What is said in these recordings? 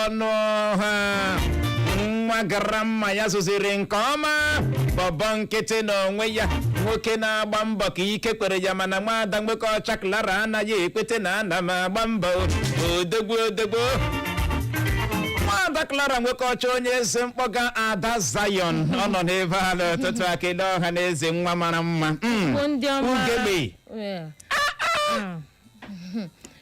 ọnụ ha nwa grandma ya zụziri nke ọma bọbọ nkịtị n'onwe ya nwoke na-agba mbọ ka ike kwere ya mana nwaada nwoke ọcha Clara anaghị ekwete na ana m agba mbọ odogwu nwaada Clara nwoke ọcha onye eze mkpọga Ada Zion ọ nọ n'ebe a n'ụtụtụ akele ọha na eze nwa mara mma ugegbe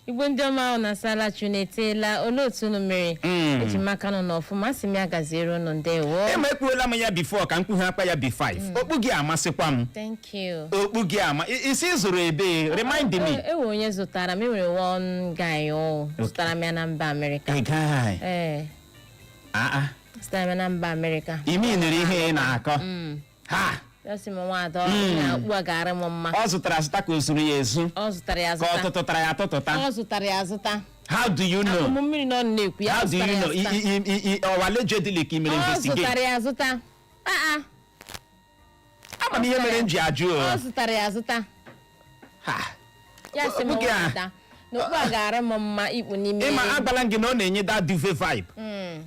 Igbo ndị ọma ahụ na-asala chunetela olee otu unu mere eji maka nọ n'ọfụma si m ya gaziere unu ndewo emekwuola m ya before ka mkpughe akpa ya B5 okpu gị amasịkwa m thank you okpu gị isi zụrụ ebe remind me ewe onye zụtara m enwere one guy zụtara m ya na mba Amerịka zụtara m ya na mba Amerịka imi niri ihe ị na-akọ ha Yasi m nwaada na ukwu agara m mma ọ zụtara azụta ka o zuru ya ezu ọ zụtara ya azụta ka ọ tụtụtara ya atụtụta ọ zụtara ya azụta how do you know mmiri nọ na-ekwu ya how do you know ọwale jedili ka imere investigate ọ zụtara ya azụta ama ihe mere m ji ajụ ọ zụtara ya azụta ya sị m nwaada n'okpu agara m mma ikpu n'ime ịma agbala gị na ọ na-enye that duvet vibe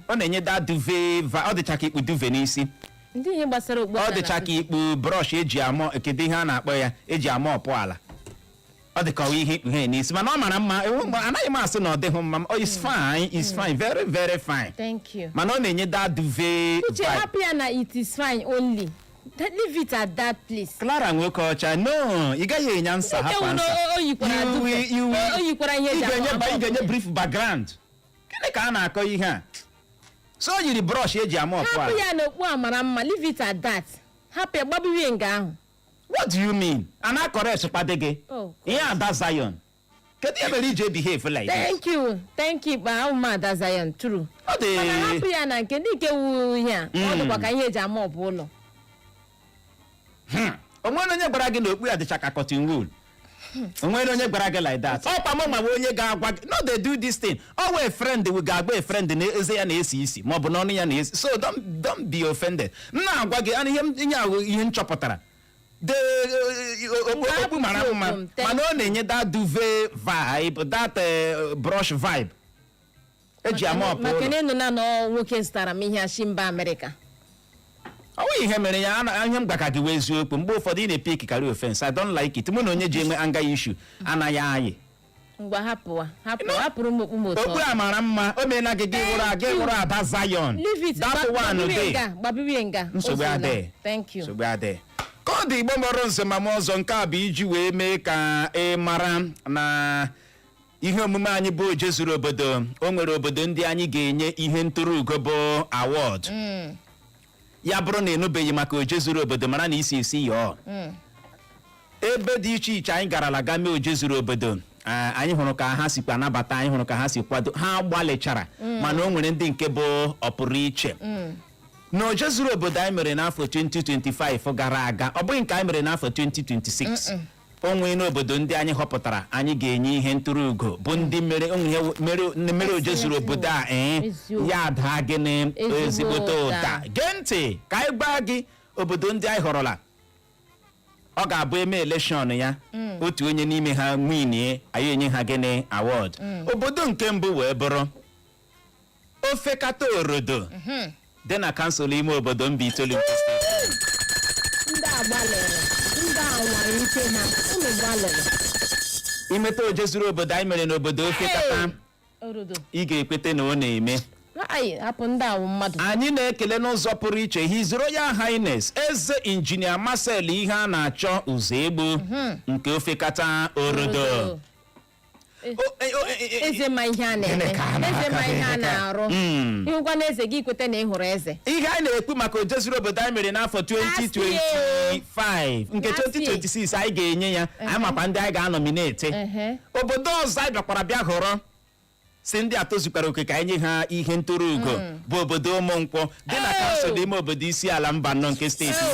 ọ na-enye that duvet vibe ọ dịcha ka ikpu duvet n'isi ndị ihe gbasara okpu ọ dịcha ka ikpu brush eji amọ kedu ihe a na-akpọ ya eji amọ ọpụ ala ọ dị ka ihe ikpughe n'isi mana ọ mara mma anaghị m asị na ọ dịghị mma it's fine very very fine thank you mana ọ na-enye that duvet uche happy na it is fine only leave it at that place Clara nwoke ọcha no ị gaghị enye nsa hapụ nsa o yikwara ihe ị ga-enye brief background gịnị ka a na-akọ ihe a so o yiri brush eji ama ọpụ ala hapụ ya n'okpu a mara mma leave it at that hapụ gbabiwe nga ahụ what do you mean ana correct kpade gị ihe Ada Zion kedu ihe mere iji behave like this thank you ba ụmụ Ada Zion true mana hapụ ya na nke ndị nke wu ihe a ọ dịkwa ka ihe eji ama ọpụ ụlọ onwere onye gwara gị na okpu ya dịcha ka cotton wool onwere onye gwara gị like that ọ kpama ma onye ga-agwa gị no they do this thing always friend we ga-agba a friend na eze ya na-esi isi ma ọ bụ na ọnụ ya na-esi so don't be offended na-agwa gị ihe nchọpụtara okpu mara mma mana ọ na-enye that duvet vibe that brush vibe eji ama ọpụ maka na ịnụ na nwoke zụtara m ihe ashi mba Amerịka ọ nweghị ihe mere ya ihe m gwaka gị wee eziokwu mgbe ụfọdụ ị na-epe ikikari offense I don't like it mụ na onye ji enwe anger issue anaghị anyị ngwa hapụrụ m okpu moto okpu a mara mma o meela gị wụrụ Ada Zion that one day gbabiwe nga nsogbu adịghị thank you nsogbu adịghị ka ọ dị Igbo mọrọ nze ma m ọzọ nke a bụ iji wee mee ka ị mara na ihe omume anyị bụ oje zuru obodo o nwere obodo ndị anyị ga-enye ihe ntụrụ ugo bụ award ya bụrụ na enubeghị maka oje zuru obodo mara na isi yọọ ebe dị iche iche anyị garala ga mee oje zuru obodo anyị hụrụ ka ha sikwa anabata anyị hụrụ ka ha si kwado ha gbalịchara mana o nwere ndị nke bụ ọpụrụ iche na oje zuru obodo anyị mere n'afọ 2025 gara aga ọ bụghị nke anyị mere n'afọ 2026 onwe n'obodo ndị anyị họpụtara anyị ga-enye ihe ntụrụ ugo bụ ndị mere oje zuru obodo a ya daa gị ezigbote ụda gee ntị ka anyị gbaa gị obodo ndị anyị họrọla ọ ga-abụ eme elekshọn ya otu onye n'ime ha winie anyị enye ha gịnị award obodo nke mbụ wee bụrụ Ofekata Orodo dị na kansụl ime obodo Mbaitoli nke steeti imeta oje zuru obodo anyị mere n'obodo Ofekata ị ga-ekwete na ọ na-eme anyị na-ekele n'ụzọ pụrụ iche His Royal Highness Eze Injinia Marcel ihe a na-achọ ụzọ egbu nke Ofekata Orodo eze ma ihe a na-eme eze ma ihe a na-arụ ịhụkwa na eze gị kwete na ị hụrụ eze ihe anyị na-ekwu maka oje zuru obodo anyị mere n'afọ 2025 nke 2026 anyị ga-enye ya anyị makwa ndị anyị ga-anọmineti obodo ọzọ anyị bịakwara bịa họrọ si ndị atozukwara oke ka anyị nye ha ihe ntụrụ ugo bụ obodo Ụmụnkwọ dị na kansụl ime obodo isi ala Mbannọ nke steeti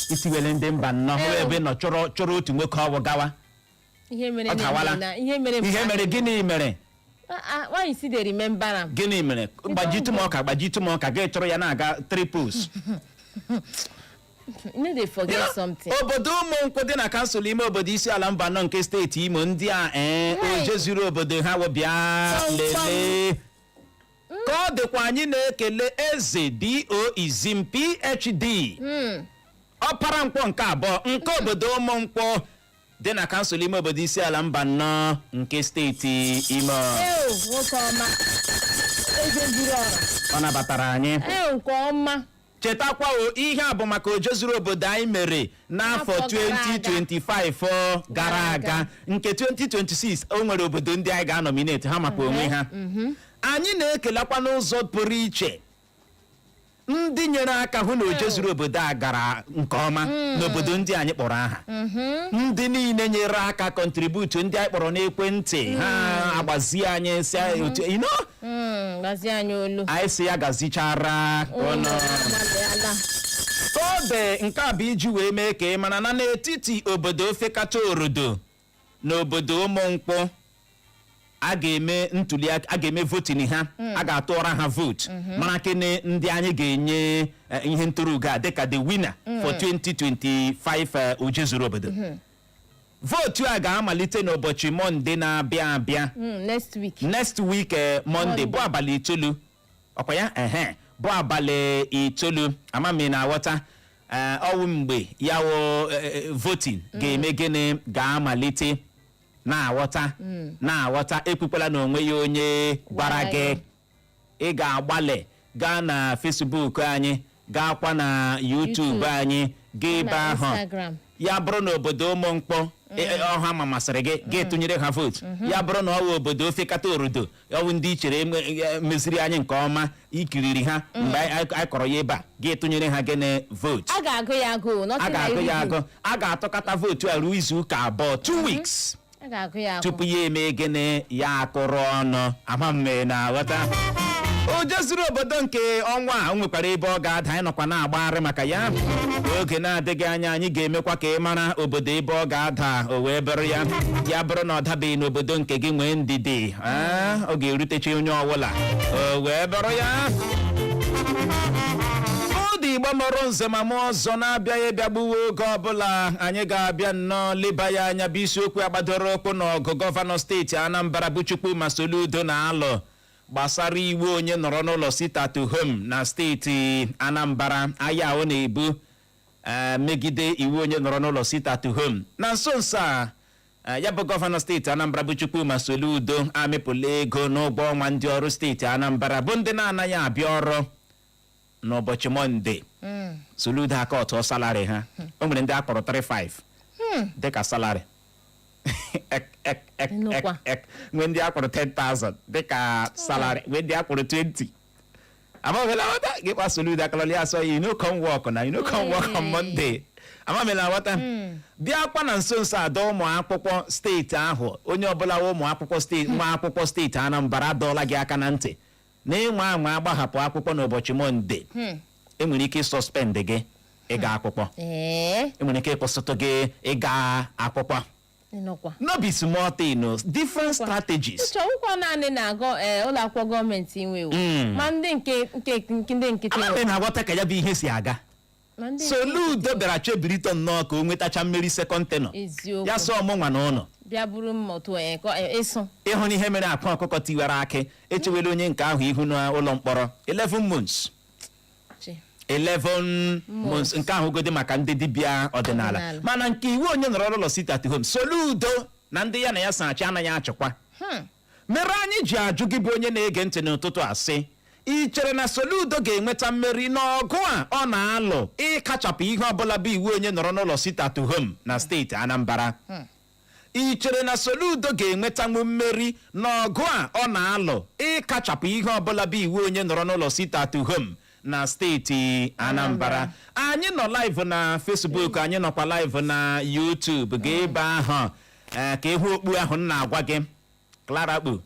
itiwele ndị Mbannọ hụrụ ebe nọ chọrọ otu nwoke ọwụ gawa ihe mere gịnị mere why you see they remember am gịnị mere gbajitụ m ọka gị chọrọ ya na-aga triples They forget something. Obodo ụmụnkwụ dị na kansụl ime obodo isi ala mba nọ nke steeti Imo ndị a oje zuru obodo ha webịa lelee ka ọ dịkwa anyị na-ekele eze D.O. Izim PhD ọpara nkwọ nke abụọ nke obodo ụmụnkwụ dị na kansụl ime obodo isi ala mba nọ nke steeti Imo. Nwoke ọma. Eze zuru ọra. Ọ nabatara anyị. Nke ọma. Chetakwa ihe a bụ maka oje zuru obodo anyị mere n'afọ 2025 gara aga nke 2026 o nwere obodo ndị anyị ga-anọminate ha maka onwe ha. Anyị na-ekelekwa n'ụzọ pụrụ iche ndị nyere aka hụ na oje zuru obodo a gara nke ọma n'obodo ndị anyị kpọrọ aha. Ndị niile nyere aka kontributu ndị anyị kpọrọ n'ekwentị ha agbazie anyị si gbazie anyị olu anyị si ya gazichara ọnụ. Obe nke a bụ iji wee mee ka ị mara na n'etiti obodo ofekata orodo na obodo ụmụnkwụ a ga-eme ntuli aka, a ga-eme voting ha, a ga-atụọra ha vote mara kene ndị anyị ga-enye ihe ntụrụugo a dịka the winner for 2025 oje zuru obodo. Vote a ga-amalite n'ụbọchị Mọnde na-abịa abịa next week Mọnde bụ abalị 9 ọkwa ya bụ abalị 9 amami na aghọta ọwụ mgbe ya wụ voting ga-eme gịnị ga-amalite na-aghọta ekpukwala na onwe ya onye gbara gị. Ị ga-agbalị gaa na Facebook anyị gaakwa na YouTube anyị gaa ebe ahụ ya bụrụ na obodo ụmụnkwụ ọha ma masịrị gị ga-etụnyere ha votu. Ya bụrụ na ọwụ obodo ofekata orodo ọwụ ndị i chere meziri anyị nke ọma ikiriri ha mgbe anyị kọrọ ya ebe a ga-etụnyere ha gịnị votu. A ga-agụ ya agụ. A ga-atụkata votu a ruo izu ụka abụọ 2 weeks tupu ya eme gịnị ya akụrụ ọnụ. Amamme na aghọta oje zuru obodo nke ọnwa a o nwekwara ebe ọ ga-ada anyị nọkwa na-agbagharị maka ya. Oge na-adịghị anya anyị ga-emekwa ka ị mara obodo ebe ọ ga-ada o wee bụrụ ya bụrụ na ọ dabeghị n'obodo nke gị nwee ndidi ọ ga-erutecha onye ọbụla o wee bụrụ ya. Ụdị Igbo mụrụ nze ma mụ ọzọ na-abịaghị bịagbuwe oge ọbụla anyị ga-abịa nnọọ leba ya anya bụ isiokwu agbadoro ụkwụ n'ọgụ gọvanọ steeti Anambra bụ Chukwuma Soludo na-alụ gbasara iwu onye nọrọ n'ụlọ sit at home na steeti Anambra. Aya ahụ na-ebu megide iwu onye nọrọ n'ụlọ sit at home. Na nso nso a ya bụ gọvanọ steeti Anambra bụ Chukwuma Soludo amịpụla ego n'ụgwọ ọnwa ndị ọrụ steeti Anambra bụ ndị na-anaghị abịa ọrụ n'ụbọchị Mọnde. Soludo aka ọtọ salari ha o nwere ndị akpọrọ 35 dịka salari nwee ndị akpọrọ 10,000 dịka salari nwee ndị akpọrọ 20. Amamela wata gị kpa Soludo akalọli asọ you no come work na you no come work on Monday. Amamela wata bịakwa na nso nso ada ụmụ akwụkwọ steeti ahụ onye ọbụla ụmụ akwụkwọ steeti nwa akwụkwọ steeti Anambra adọọla gị aka na ntị na ịnwa anwa agbahapụ akwụkwọ n'ụbọchị Mọnde. Enwere ike ịsọspend gị ịga akwụkwọ. Enwere ike ịkwụsịtụ gị ịga akwụkwọ. No be small thing, different strategies. Ụkwụ naanị na-agụ ụlọ akwụkwọ gọọmenti inwe ma ndị nkịtị na-aghọta ka ya bụ ihe si aga. Soludo bịara chebirito nnọọ ka o nwetacha mmeri sekọnd tenọ ya sọ ọmụnwa na ụlọ bịa bụrụ mmụtụ ịsụ ịhụ na ihe mere akwa ọkụkọ tiwara akị echewela onye nke ahụ ihu n'ụlọ mkpọrọ 11 months 11 months nke ahụ godi maka ndị dibịa ọdịnala mana nke iwu onye nọrọ n'ụlọ sit at home Soludo na ndị ya na ya sachi anaghị achịkwa mere anyị ji ajụ gị bụ onye na-ege ntị n'ụtụtụ asị ị chere na Soludo ga-enweta mmeri n'ọgụ a ọ na-alụ ịkachapụ ihe ọbụla bụ iwu onye nọrọ n'ụlọ sit at home na steeti Anambra? Ị chere na Soludo ga-enwetanwu mmeri n'ọgụ a ọ na-alụ ịkachapụ ihe ọbụla bụ iwu onye nọrọ n'ụlọ sit at home na steeti Anambra? Anyị nọ live na Facebook, anyị nọkwa live na YouTube. Ga ebe ahụ ka ịhụ okpu ahụ m na-agwa gị Clara kpu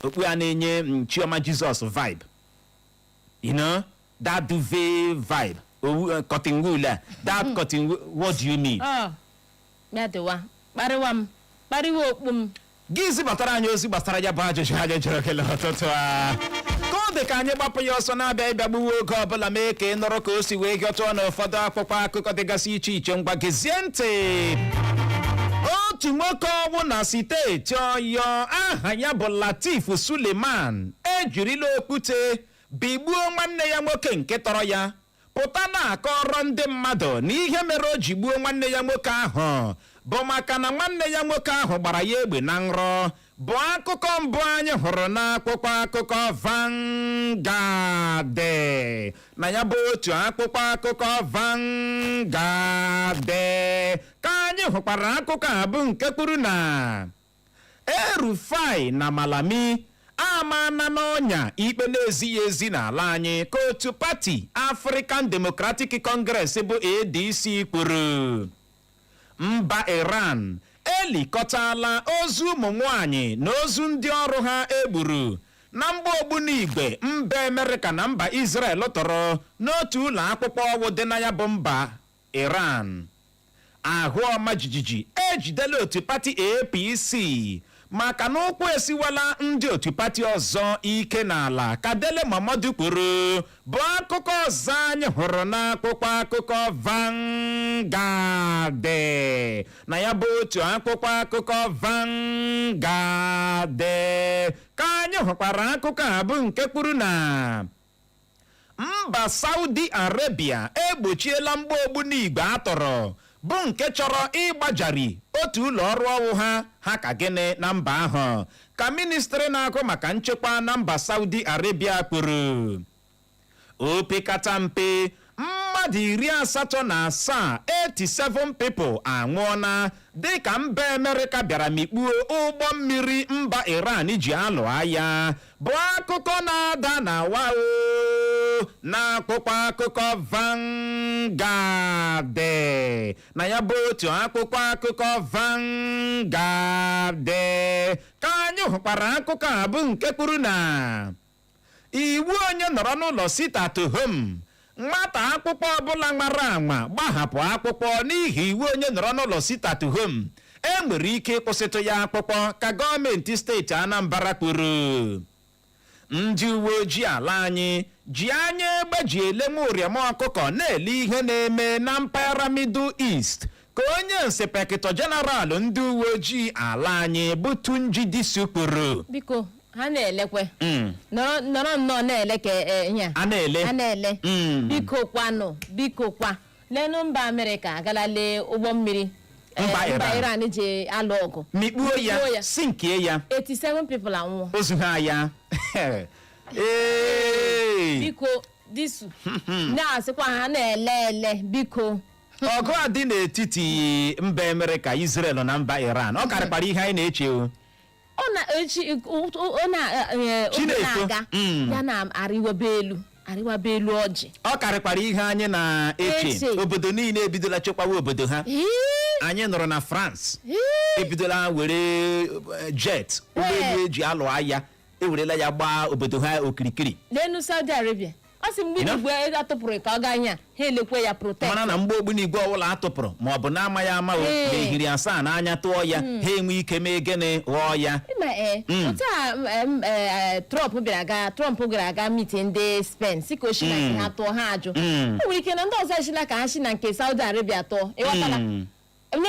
okpu a na-enye Chioma Jesus vibe, you know, that duvet vibe, cotton wool, that cotton wool. What do you need? Yadewa kpariwa okpu m gị zibatara anyị ozi gbasara ya bụ ajụjụ anyị jụrụ gị n'ụtụtụ a ka ọ dị ka anyị gbapụ ya ọsọ na-abịa ịbịagbuwe oge ọbụla mee ka ị nọrọ ka o si wee hịọtụọ na ụfọdụ akwụkwọ akụkọ dịgasị iche iche. Ngwa gezie ntị. Otu nwoke ọnwụ na steeti Ọyọ aha ya bụ Latif Suleman ejirila okwute bigbuo nwanne ya nwoke nke tọrọ ya, pụta na-akọrọ ndị mmadụ na ihe mere o ji gbuo nwanne ya nwoke ahụ bụ maka na nwanne ya nwoke ahụ gbara ya egbe na nrọ. Bụ akụkọ mbụ anyị hụrụ n'akwụkwọ akụkọ Vanguard. Na ya bụ otu akwụkwọ akụkọ Vanguard ka anyị hụkwara akụkọ a bụ nke kwuru na El-Rufai na Malami amana n'ọnya ikpe na-ezighị ezi n'ala anyị ka otu pati African Democratic Congress bụ ADC kwuru. Mba Iran elikọtala ozu ụmụ nwanyị na ozu ndị ọrụ ha egburu na mgba ogbunigwe mba Amerịka na mba Israel tọrọ n'otu ụlọ akwụkwọ ọgwụ dị na ya bụ mba Iran. Ahụ ọma jijiji ejidela otu pati APC maka na ụkwụ esiwala ndị otu pati ọzọ ike n'ala ka Dele Momodu kwuru. Bụ akụkọ ọzọ anyị hụrụ n'akwụkwọ akụkọ Vanguard. Na ya bụ otu akwụkwọ akụkọ Vanguard ka anyị hụkwara akụkọ a bụ nke kwuru na mba Saudi Arabia egbochiela mgba ogbunigwe atọrọ bụ nke chọrọ ịgbajari otu ụlọ ọrụ ọwụ ha ka gịnị na mba ahụ, ka ministri na-akụ maka nchekwa na mba Saudi Arabia kwuru. Opekata mpe mmadụ 87 87 people anwụọna dịka mba Amerịka bịara mikpuo ụgbọ mmiri mba Iran ji alụ agha. Bụ akụkọ na-ada na wao n'akwụkwọ akụkọ Vanguard. Na ya bụ otu akwụkwọ akụkọ Vanguard ka anyị hụkwara akụkọ a bụ nke kwuru na iwu onye nọrọ n'ụlọ sit at home. Nwata akwụkwọ ọbụla nwara anwa gbahapụ akwụkwọ n'ihi iwu onye nọrọ n'ụlọ sit at home enwere ike ịkwụsịtụ ya akwụkwọ ka gọọmenti steeti Anambra kwuru. Ndị uwe ojii ala anyị ji anya egbe ji elenwe ụrịam ọkụkọ na-ele ihe na-eme na mpaghara Middle East ka onye inspektọ jeneral ndị uwe ojii ala anyị bụ Tunji Disu kwuru. Biko ha na-elekwe nọrọ nnọọ na-ele ka ihe a na-ele biko kwa lenu mba Amerịka agala lee ụgbọ mmiri mba Iran ji alụ ọgụ mikpuo ya sinkie ya 87 people anwụọ ozu ha ya. Biko Disu na-asịkwa ha na-ele biko. Ọgụ a dị n'etiti mba Amerịka, Israel na mba Iran ọ karịkwara ihe anyị na-eche o. Ọ na-aga ya na-arịwabe elu ọjị. Ọ karịkwara ihe anyị na-eche. Obodo niile ebidola chekwawa obodo ha. Anyị nọrọ na France ebidola were jet ụgbọelu eji alụ agha ewerela ya gbaa obodo ha okirikiri. N'enu Saudi Arabia ọ sị mgbe igwe atụpụrụ ka ọ gaa anya ha elekwe ya protect. Mana na mgbe ogbunigwe ọbụla atụpụrụ ma ọ bụ na-ama ya ama n'ehiri asaa na anya tụọ ya ha enwe ike mee gịnị ghọọ ya. Otu a Trump gara aga meeting ndị Spain si ka o shina nke ha tụọ ha ajụ. O nwere ike na ndị ọzọ eshila ka ha shi na nke Saudi Arabia tụọ ịghọtala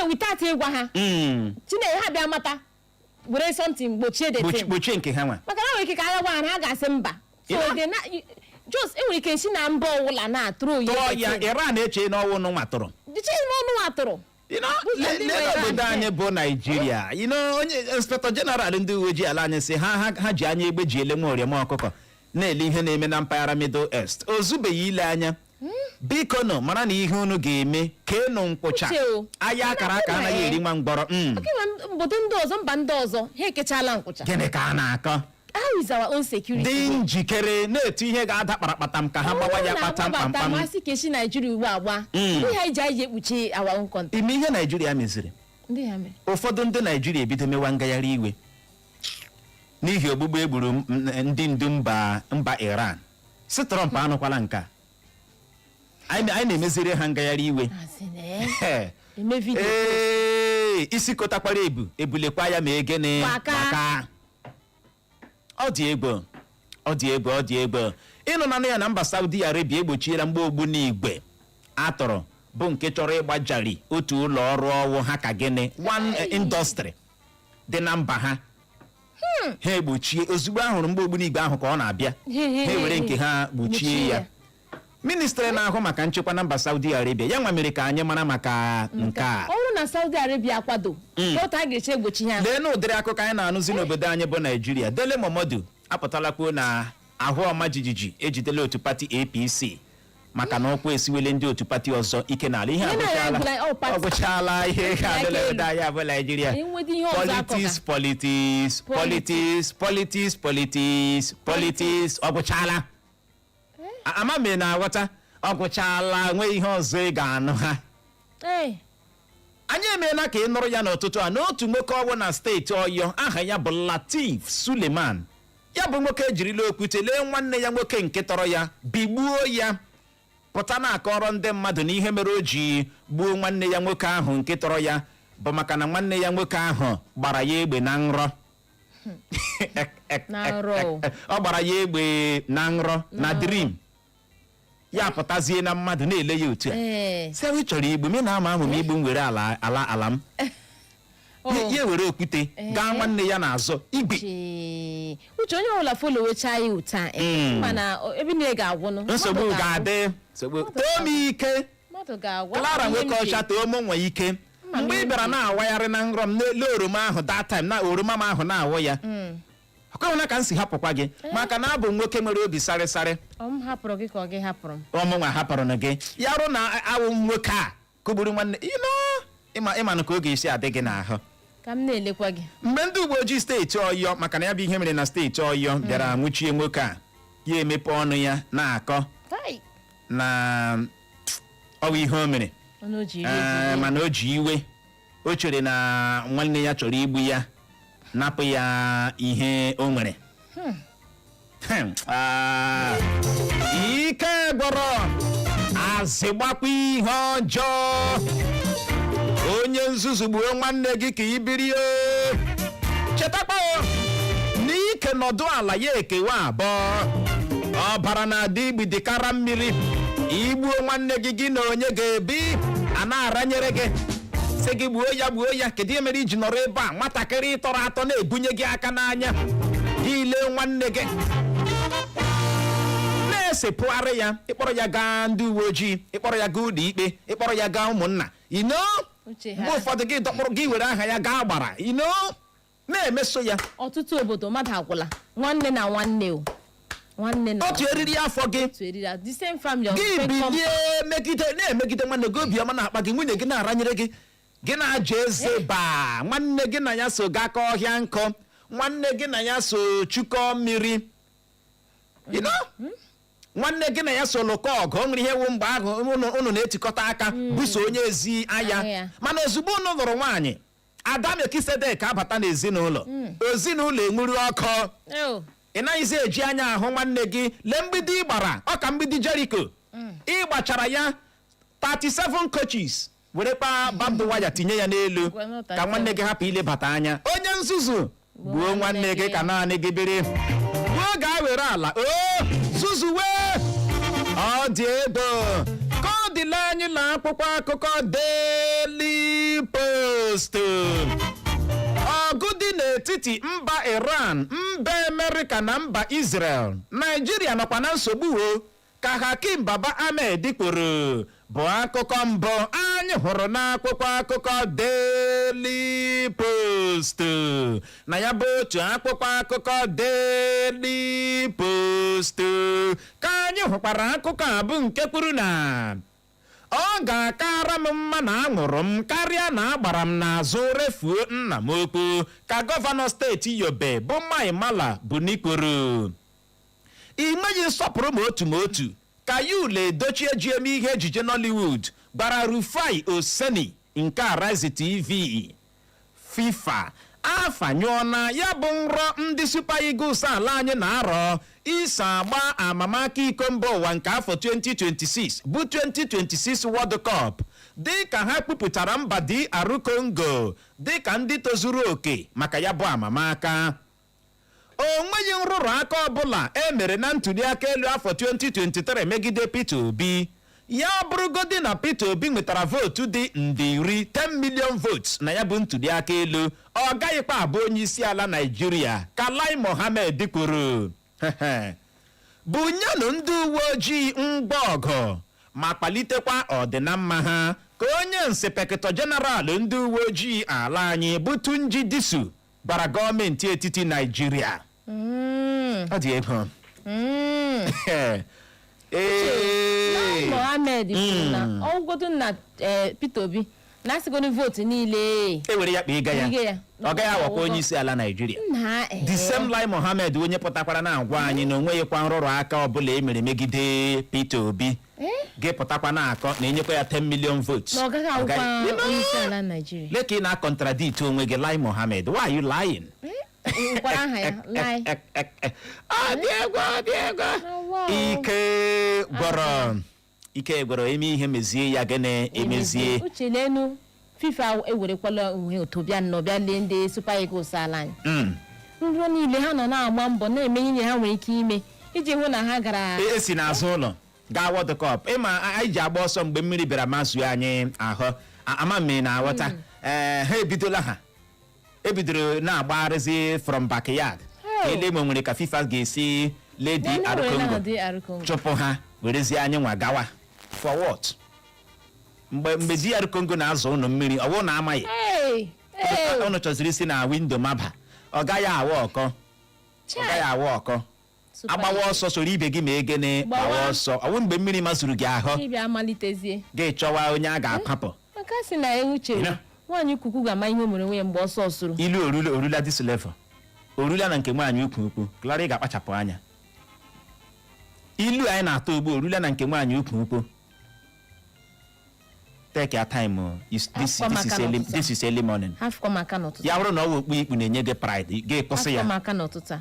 without ịgwa ha Chineke ha bịa mata were something gbochie nke ha nwa maka na nwere ike ka agha gwa ha ga-asị mba Jos enwere ike si na mba ọwụla na-atụrụ ya Iran eche n'ọnwụ nwa tụrụ obodo anyị bụ Naijiria onye inspector general ndị uwe ojii ala anyị si ha ji anya egbe ji elenwe ụrịam ọkụkọ na-ele ihe na-eme na mpaghara Middle East o zubeghị ile anya. Biko nọ mara na ihe unu ga-eme ka enu nkwụcha aya akara aka anaghị eri nwa mgbọrọ. Obodo ndị ọzọ mba ndị ọzọ ha ekechala nkwụcha. Gịnị ka a na-akọ? How is our own security? Dị njikere na-etu ihe ga-ada kparakpatam ka ha gbawa ya kpatam. Masị ka esi Naijiria ugbu agba ihe ha iji ekpuchi our own country. Ime ihe Naijiria meziri ụfọdụ ndị Naijiria ebido mewa ngagharị iwe n'ihi ogbugbu egburu ndị ndu mba Iran. Si Trump anụkwala nke a anyị na-emeziri ha ngagharị iwe. Isi kotakwara ebulekwa ya ma egene maka ọ dị egbo ọ dị egbe ịnụ na ya na mba Saudi Arabia egbochiela mgba ogbunigwe atọrọ bụ nke chọrọ ịgbajari otu ụlọ ọrụ ọwụ ha ka gịnị one industry dị na mba ha ha egbochie ozugbo ahụrụ mgba ogbunigwe ahụ ka ọ na-abịa ha were nke ha gbochie ya. Ministri na-ahụ maka nchekwa na mba Saudi Arabia ya nwa mere ka anyị mara maka nke a. Ọ bụrụ na Saudi Arabia akwado otu a ga-eche egbochi ha. Lee na ụdịrị akụkọ anyị na-anụzi n'obodo anyị bụ Naijiria. Dele Momodu apụtalakwuo na ahụ ọma jijiji ejidela otu pati APC maka na ọkwa esiwele ndị otu pati ọzọ ike n'ala. Ihe agwụchala ihe ha adịla obodo anyị abụ Naijiria. Politics ọgwụchala. Amame na-aghọta ọgwụchala nwe ihe ọzọ ị ga-anụ ha. Anyị emeela ka ị nụrụ ya n'ụtụtụ a n'otu nwoke ọgwụ na steeti Ọyọ aha ya bụ Latif Suleman. Ya bụ nwoke ejirila okwute lee nwanne ya nwoke nke tọrọ ya bigbuo ya pụta na-akọrọ ndị mmadụ na ihe mere o ji gbuo nwanne ya nwoke ahụ nke tọrọ ya bụ maka na nwanne ya nwoke ahụ gbara ya egbe na nrọ. Ọ gbara ya egbe na nrọ na dream ya pụtazie na mmadụ na-ele ya otu a sewe chọrọ igbu m na-ama amụ m igbu m were ala m ya were okwute gaa nwanne ya n'azụ igbe uche onye ọbụla folowecha ya ụta mana ebe niile ga-agwụnụ nsogbu ga-adị too m ike Clara nwoke ọcha too m nwe ike mgbe ị bịara na-awagharị na nrọ m n'elu oroma ahụ that time na oroma m ahụ na-awụ ya ọkọhụna ka m si hapụkwa gị maka na abụ nwoke nwere obi sarịsarị. Hapụrụ gị ka ọ gị hapụrụ m. Ọmụnwa hapụrụ na gị ya rụ na awụ nwoke a kụgburu nwanne ịmanụ ka ọ ga-esi adị gị n'ahụ. Ka m na-elekwa gị mgbe ndị uwe ojii steeti Ọyọ maka na ya bụ ihe mere na steeti Ọyọ bịara nwụchie nwoke a ya emepe ọnụ ya na-akọ na ọwụ ihe o mere mana o ji iwe o chere na nwanne ya chọrọ igbu ya napụ ya ihe o nwere. Ike gwọrọ azị gbakwa ihe ọjọọ onye nzuzu gbuo nwanne gị ka ibiri chetakwa n'ike nọdụ ala ya ekewa abụọ ọbara na-adị igbidi kara mmiri igbuo nwanne gị na onye ga-ebi a na-aranyere gị sị gị gbuo ya kedu ihe mere iji nọrọ ebe a nwatakịrị tọrọ atọ na-ebunye gị aka n'anya gị lee nwanne gị na-esepụgharị ya ịkpọrọ ya gaa ndị uwe ojii ịkpọrọ ya gaa ụlọ ikpe ịkpọrọ ya gaa ụmụnna mgbe ụfọdụ gị dọkpụrụ gị were aha ya gaa gbara na-emeso ya. Ọtụtụ obodo mmadụ agwụla nwanne na nwanne otu eriri afọ gị gị bilie na-emegide nwanne gị obiọma na-akpa gị nwunye gị na-aranyere gị na-aja eze baa nwanne gị na ya so gakọ ọhịa nkọ nwanne gị na ya so chukọ mmiri nwanne gị na ya so lụkọ ọgụ o nwere ihe wu mgbe ahụ unu na-etikọta aka buso onye ezi agha mana ozugbo unu lụrụ nwaanyị Ada Mekisedek abata n'ezinụlọ ezinụlọ enwuru ọkụ ị naghịzi eji anya ahụ nwanne gị lee mgbidi ị gbara ọka mgbidi Jericho ị gbachara ya 37 coaches were kpa barbed wire tinye ya n'elu ka nwanne gị hapụ ilebata anya onye nzuzu gbuo nwanne gị ka naanị gị biri gbuo ga-were ala zuzuwe ọ dị ego ka ọ dịla anyị na akwụkwọ akụkọ Daily Post. Ọgụ dị n'etiti mba Iran mba Amerịka na mba Israel Naijiria nọkwa na nsogbu ka Hakim Baba Ahmed kwuru bụ akụkọ mbụ anyị hụrụ n'akwụkwọ akụkọ Daily Post na ya bụ otu akwụkwọ akụkọ Daily Post ka anyị hụkwara akụkọ a bụ nke kwuru na ọ ga-akara m mma na aṅụrụ m karịa na agbara m n'azụ refuo nna m okwu ka gọvanọ steeti Yobe bụ Mai Mala bụ n'ikporo ị meghị nsọpụrụ ma otu ka Yule dochie ji eme ihe ejije Nollywood gbara Rufai Oseni nke Arise TV FIFA afanyụọna ya bụ nrọ ndị Super Eagles ala anyị na-arọ iso agba amamaka iko mba ụwa nke afọ 2026 bụ 2026 World Cup dịka ha kpupụtara mba DR Congo dịka ndị tozuru oke maka ya bụ amamaka. onweghị nrụrụ aka ọbụla emere na ntụliaka elu afọ 2023 megide Peter Obi. Ya bụrụgodi na Peter Obi nwetara vootu dị nde 10 million votes na ya bụ ntụliaka elu, ọ gaghịkwa abụ onye isi ala Naịjirịa ka Lai Mohammed kwuru. Bunyenụ ndị uwe ojii ngwa ọgụ ma kpalitekwa ọdịnamma ha, ka onye Inspector General ndị uwe ojii ala anyị bụ Tunji Disu gwara gọọmenti etiti Naịjirịa. Ọ dị ego. Mohammed kwuru na ọgwụgodu na Peter Obi na asịgodi vootu niile ewere ya kpa ịga ya, ọ gaghị awakwa onye isi ala Naịjirịa. The same Lai Mohammed onye pụtakwara na-agwa anyị na onweghịkwa nrụrụ aka ọbụla emere megide Peter Obi ga-epụtakwa na-akọ na enyekwa ya 10 million votes. na ọ gaghị awụkwa onye isi ala Naịjirịa. Leka ị na-contradict onwe gị, Lai Mohammed, why are you lying? Nkwara aha ya Lai. Ike gwọrọ eme ihe mezie ya gịnị emezie. Uche n'enu FIFA ewerekwala onwe otobịa nnọbịa lee ndị Super Eagles ala anyị. Nrọ niile ha nọ na-agba mbọ na-eme ihe ha nwere ike ime iji hụ na ha gara esi n'azụ ụlọ gaa World Cup. Ịma anyị ji agba ọsọ mgbe mmiri bịara masue anyị ahụ, ama mmiri na-aghọta. Ha ebidoro na-agbagharịzi from backyard. Ele ma nwere ka FIFA ga-esi ledi Congo chụpụ ha werezie anyị nwa gawa for what? Mgbe DR Congo na-azụ ụnụ mmiri ọ bụrụ na amaghị ụnụ chọziri isi na windo maba, ọ gaghị awa ọkọ. Agbawa ọsọ soro ibe gị ma egene gbawa ọsọ. Ọ bụ mgbe mmiri masuru gị ahụ gị chọwa onye a ga-akwapụ. Maka si na Uche nwaanyị ukwu ga-ama ihe o mere onwe ya mgbe ọsọ soro. Ilu orula this level, orula na nke nwaanyị ukwu Clara ga-akpachapụ anya. Ilu anyị na-atọ ugbo orula na nke nwaanyị ukwu. Take your time. This is early morning. Ya bụrụ na ọ bụ okpu ikpu na-enye gị pride, gị kwụsị ya. Maka n'ụtụtụ a.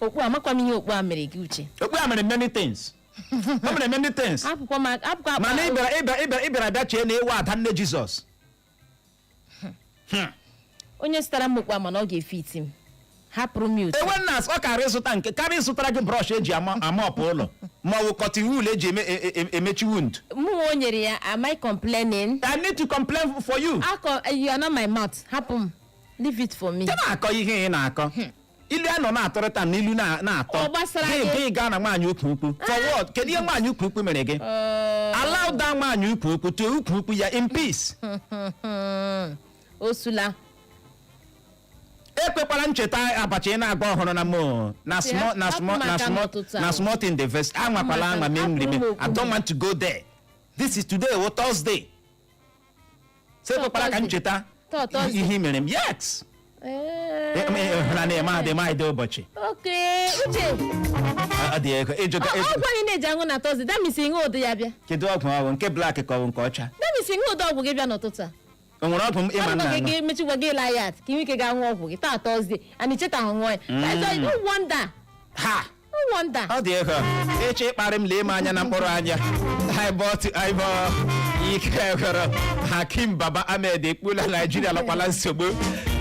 Okpu amakwa m ihe okpu a mere gị Uche. Okpu a mere many things. O mere many things. Mana ị bịara bịa chee na ewu ada nne Jizọs. Onye zụtara m okpu a mana ọ ga-efe iti m. Hapụrụ m otu. Ewe nna ọ karịa ịzụtara gị brọsh eji amọpụ ụlọ ma ọ bụ cotton wool eji emechi wound. Mụ o nyere ya, am I complaining? I need to complain for you. You are not my mouth. Hapụ m. Leave it for me. Ị na-akọ ihe ị na-akọ. Ilu a nọ na-atọrịta na ilu na-atọ. Ọ gbasara gị. Gị gaa na nwaanyị ukwu. For what? Kedu ihe nwaanyị ukwu mere gị? Allow that nwaanyị ukwu to ukwu ya in peace. Osula. Ekwekwala ncheta abacha ị na-agba ọhụrụ na small in the vest. Anwakwala anwa memri. I don't want to go there. This is today or Thursday. Sekwekwala ka ncheta ihe mere m. Yes. Na na-eme ide ụbọchị. Okay, Uche. Adị ego. Ọgwụ anyị na-eji aṅụ na Thursday, that means ihe ụdị ya bịa. Kedu ọgwụ ọ bụ nke black ka ọ bụ nke ọcha? That means ihe ụdị ọgwụ gị bịa n'ụtụtụ a. O nwere ọgwụ m ịma na gị mechikwa gị la ya ka ị ga-aṅụ ọgwụ gị taa Thursday and icheta ahụ nwa ya. No wonder. No wonder. Ọ dị ego. Eche ịkparị m lee m anya na mkpụrụ anya. Ike gwara Hakim Baba Ahmed ekpula Naịjirịa lakwala nsogbu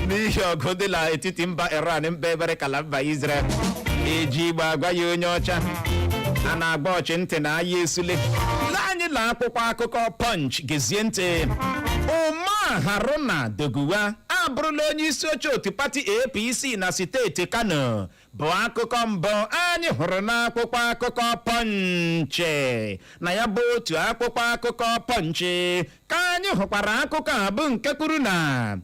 n'ihi ọgụ dị n'etiti mba Iran mba ebere kala mba Israel. Eji igba agwa ya onye ọcha a na-agba ọchị ntị na aya esule. Anyị na akwụkwọ akụkọ Punch gezie ntị. Umar Haruna Doguwa abụrụla onye isi oche otu pati APC na steeti Kano bụ akụkọ mbụ anyị hụrụ n'akwụkwọ akụkọ Punch. Na ya bụ otu akwụkwọ akụkọ Punch ka anyị hụkwara akụkọ a bụ nke kwuru na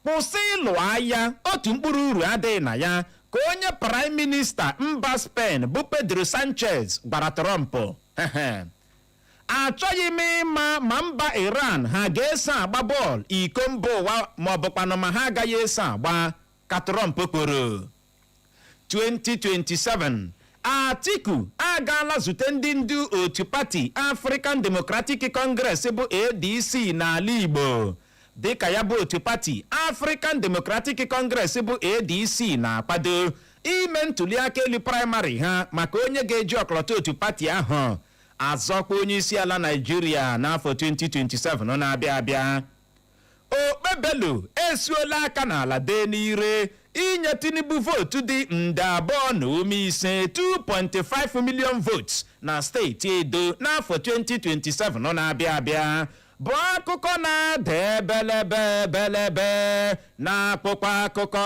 kwụsị ịlụ agha, otu mkpụrụ uru adịghị na ya, ka onye Prime Minista mba Spain bụ Pedro Sanchez gwara Trump. Achọghị m ịma ma mba Iran ha ga-eso agba bọọlụ iko mba ụwa ma ọ bụkwanụ ma ha agaghị eso agba, ka Trump kwuru. 2027 Atiku agaala zute ndị ndu otu pati African Democratic Congress bụ ADC n'ala Igbo. Dịka ya bụ otu pati African Democratic Congress bụ ADC na-akwado ime ntụliaka elu praịmarị ha maka onye ga-eji ọkọlọtọ otu pati ahụ azọkwa onye isi ala Naịjirịa n'afọ 2027 na-abịa abịa. Okpebelo esuola aka n'ala dee n'ire inye Tinubu votu dị nde 2.5 2.5 million votes na steeti Edo n'afọ 2027 nọ na-abịa abịa bụ akụkọ na-ada ebelebe na-akpụkpọ akụkọ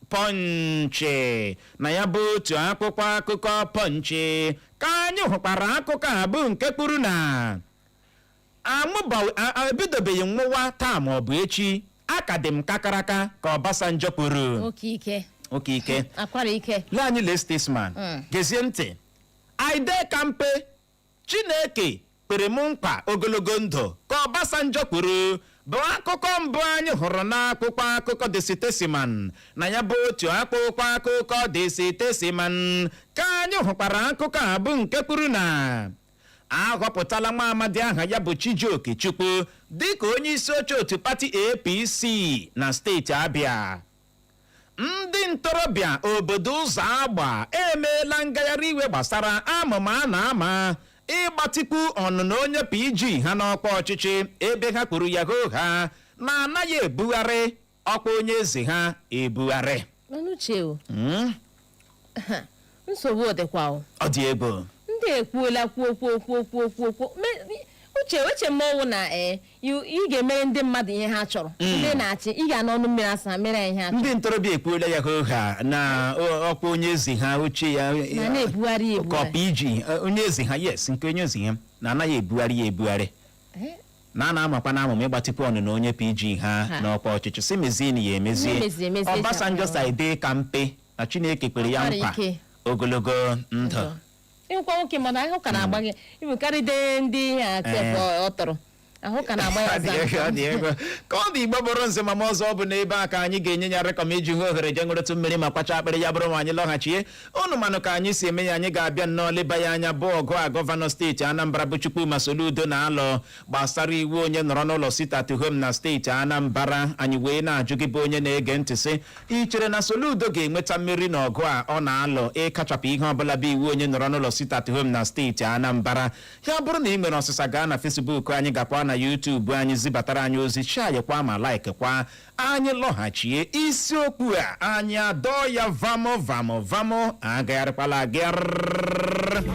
Pọnchị. Na ya bụ otu akwụkwọ akụkọ Pọnchị ka anyị hụkwara akụkọ a bụ nke kwuru na ebidobeghị nwụwa taa ma ọ bụ echi aka dị m kakaraka ka Obasanjo kwuru. Oke ike akwara ike. Lee anyị lee statesman gezie ntị. Aide Kampe Chineke kpere m nkwa ogologo ndụ ka Obasanjo kwuru bụ akụkọ mbụ anyị hụrụ n'akwụkwọ akụkọ The Statesman. Na ya bụ otu akwụkwọ akụkọ The Statesman ka anyị hụkwara akụkọ a bụ nke kwuru na ahọpụtala nwa amadi aha ya bụ Chijioke Chukwu dịka onye isi oche otu pati APC na steeti Abia. Ndị ntorobịa obodo ụzọ agba emeela ngagharị iwe gbasara amụma a na-ama ịgbatikwu ọnụnọ onye PG ha n'ọkwa ọchịchị ebe ha kwuru ya ha na-anaghị ebugharị ọkwa onye eze ha ebugharị. Nsogbu dịkwa ọ dị ego. Ndị ekwuola kwuo uche mmọnwụ na ị ga-emere ndị mmadụ ihe ha chọrọ. Ndị na-achị ị ga-anọ ọnụ mmiri asa mere ihe ha chọrọ. Ndị ntorobịa ekwuola ya ha na ọkwa onye eze ha ochie ya na-ebugharị ka PG onye eze ha yes nke onye eze ha na-anaghị ebugharị ya ebugharị na-amakwa na amụma ịgbatikwu ọnụnọ onye PG ha n'ọkwa ọchịchị si mezie ya emezie. Obasanjo Aide Kampe na Chineke kwere ya nkwa ogologo ndụ. Ịhụkwa nwoke mana ahụ ka na-agba gị ibukarịde ndị ọ tọrọ ahụ ka na-agba ya ka ọ dị Igbo bụrụ nze ma ọzọ ọ bụ n'ebe a ka anyị ga-enye ya rekọm iji hụ ohere je ṅụrịtụ mmiri ma kpacha akpịrị ya bụrụ ma anyị lọghachie unu manụ ka anyị si eme ya. Anyị ga-abịa nnọọ leba ya anya bụ ọgụ a gọvanọ steeti Anambra bụ Chukwuma Soludo na-alụ gbasara iwu onye nọrọ n'ụlọ sit at home na steeti Anambra. Anyị wee na-ajụ gị bụ onye na-ege ntị sị ị chere na Soludo ga-enweta mmeri n'ọgụ a ọ na-alụ ịkachapụ ihe ọbụla bụ iwu onye nọrọ n'ụlọ sit at home na steeti Anambra? Ya bụrụ na ị nwere ọsịsa gaa na Facebook anyị gakwa na YouTube anyị zibatara anyị ozi shayekwa ma like kwa anyị lọghachie isiokwu a anyị adọ ya vamo agagharịkwala agịrị.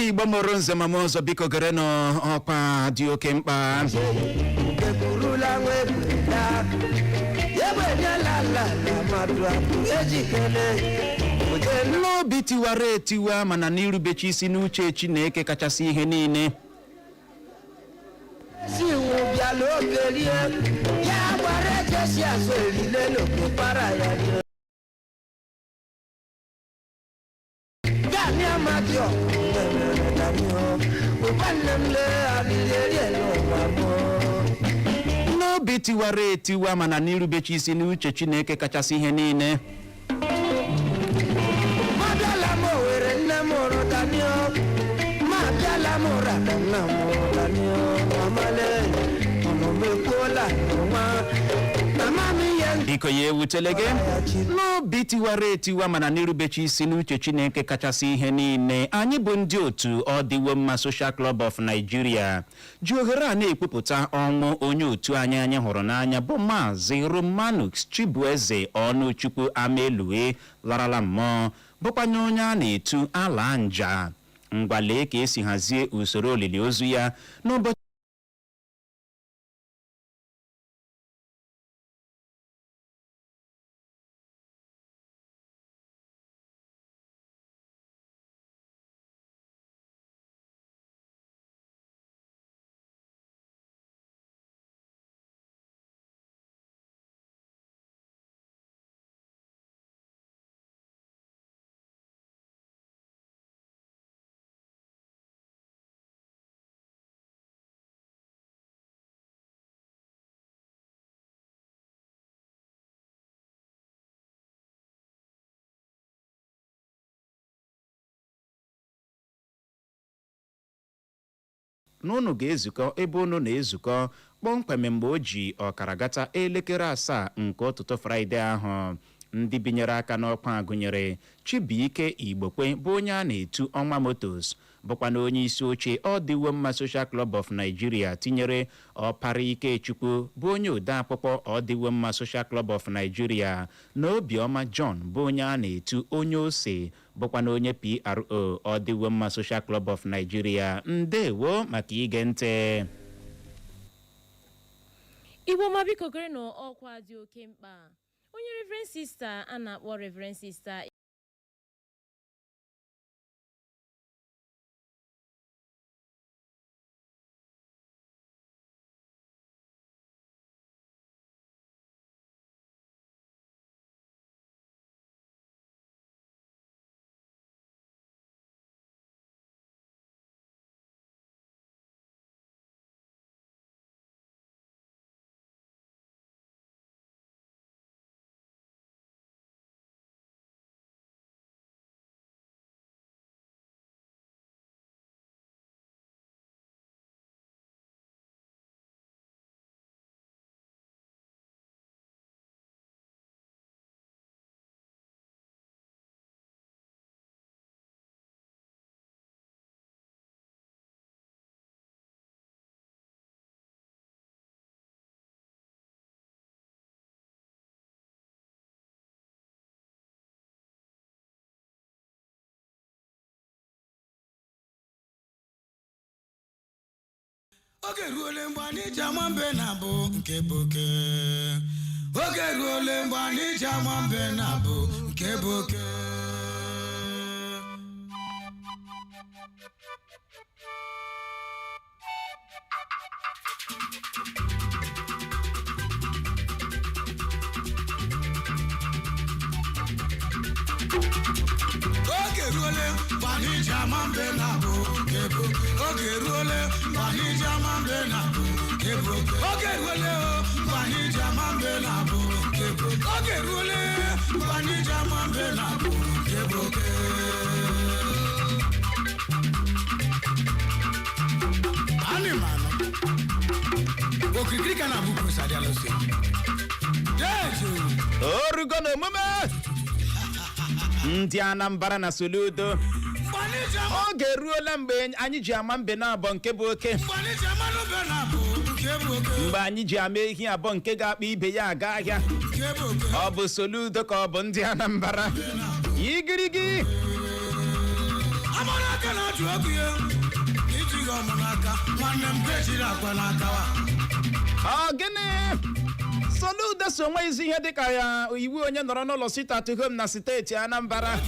dị Igbo mụrụ nze ma ọzọ biko gere n'ọkwa dị oke mkpa n'obi tiwara etiwa mana n'irubechi isi n'uche Chineke kachasị ihe niile n'obi tiwara etiwa mana n'irubechi isi n'uche Chineke kachasị ihe niile biko ya ewutele gị n'obi tiwara etiwa mana n'irubechi isi n'uche Chineke kachasị ihe niile anyị bụ ndị otu ọ dịwo mma Social Club of Nigeria ji ohere a na-ekwupụta ọnwụ onye otu anyị hụrụ n'anya bụ Maazị Romanus Chibueze Ọnụchukwu Amelue larala mmụọ bụkwanye onye a na-etu ala nja ngwalee ka esi hazie usoro olili ozu ya n'ụbọchị n'ụnụ ga-ezukọ ebe unu na-ezukọ kpọmkwem mgbe o ji ọkara gata elekere 7 nke ụtụtụ Fraịde ahụ ndị binyere aka n'ọkwa gụnyere Chibuike Igbokwe bụ onye a na-etu Ọnwa Motos bụkwa na onye isi oche ọ dịwo mma Social Club of Nigeria tinyere Ọpara Ikechukwu bụ onye odeakwụkwọ ọ dịwo mma Social Club of Nigeria na Obiọma John bụ onye a na-etu onye ose bụkwa na onye PRO ọ dịwo mma Social Club of Nigeria ndewo maka ige ntị Igbo ma biko gere n'ọkwa dị oke mkpa onye Reverend Sister a na-akpọ Reverend Sister oge ruole mgbe anyị ji ama mbe na bụ nke boke oge ruole mgbe anyị ji ama mbe na bụ nke boke oge ruole mgbe anyị ji ama mbe na bụ nke boke oge ruole mgbe anyị ji ama mbe na bụ nke boke oge ruole mgbe anyị ji ama mbe na bụ nke boke oge ruole mgbe anyị ji ama mbe na bụ nke boke animano okirikiri ka na bụ kwesịrị alụsị jeju orugo n'omume ndị Anambra na Soludo oge ruola mgbe anyị ji ama mbe na abọ nke bụ oke mgbe anyị ji ama ehi abụọ nke ga-akpa ibe ya aga ahịa ọ bụ Soludo ka ọ bụ ndị Anambra igirigi Amonaka na chuokuye. Itigo monaka. Nwanne m kechiri akwa n'aka wa. Gịnị? Soludo so nwe izi ihe dịka ya iwu onye nọrọ n'ụlọ sit-at home na steeti Anambra.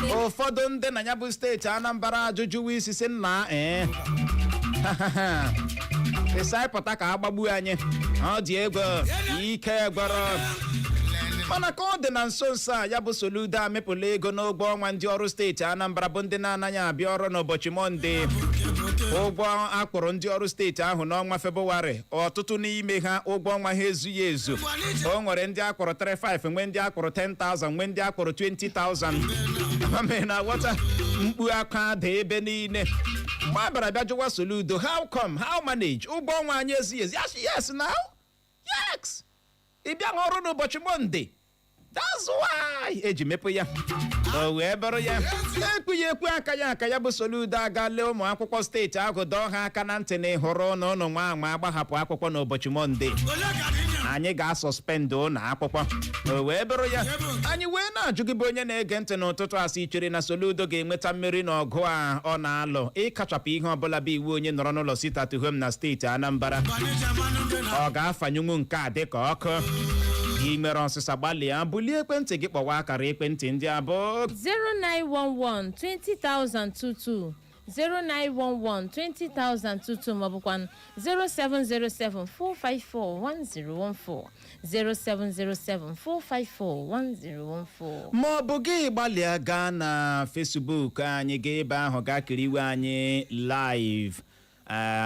Ụfọdụ ndị na ya bụ steeti Anambra ajụjụ isi si nna ịsa ịpụta ka agbagbu anyị. Ọ dị ego ike gwọrọ. Mana ka ọ dị na nso nso a ya bụ Soludo amịpụla ego n'ụgwọ ọnwa ndị ọrụ steeti Anambra bụ ndị na-anaghị abịa ọrụ n'ụbọchị Mọnde. Ụgwọ akpọrọ ndị ọrụ steeti ahụ n'ọnwa Febụwarị, ọtụtụ n'ime ha ụgwọ ọnwa ha ezughị ezu. O nwere ndị akpọrọ 35, nwee ndị akpọrọ 10,000, nwee ndị akpọrọ 20,000. Amị na ghọta mkpu aka dị ebe niile. Mgbe a bịara bịa jụwa Soludo, how come, how manage, ụgwọ ọnwa anyị ezughị ezu? Yes, now. Yes. Ị bịa ọrụ n'ụbọchị Mọnde. That's why eji mepụ ya. O wee bụrụ ya ekpughị ekwu aka ya bụ Soludo aga lee ụmụ akwụkwọ steeti ahụ dọọ ha aka na ntị na ịhụrụ na ụnụ nwa anwa agbahapụ akwụkwọ n'ụbọchị Mọnde. Anyị ga-asọspendị ụlọ akwụkwọ. O wee bụrụ ya anyị wee na-ajụ gị bụ onye na-ege ntị n'ụtụtụ asị chere na Soludo ga-enweta mmeri n'ọgụ a ọ na-alụ ịkachapụ ihe ọbụla bụ iwu onye nọrọ n'ụlọ sit-at home na steeti Anambra. Ọ ga-afanyụnwu nke a dịka ọkụ. Ị mere ọsịsa gbalịa bulie ekwentị gị kpọwa akara ekwentị ndị abụọ 0911 20022 0911 20022 maọbụkwa 0707 454 1014 0707 454 1014. ma ọ bụ gị gbalịa gaa na Facebook anyị gaa ebe ahụ gaa kiriwe anyị live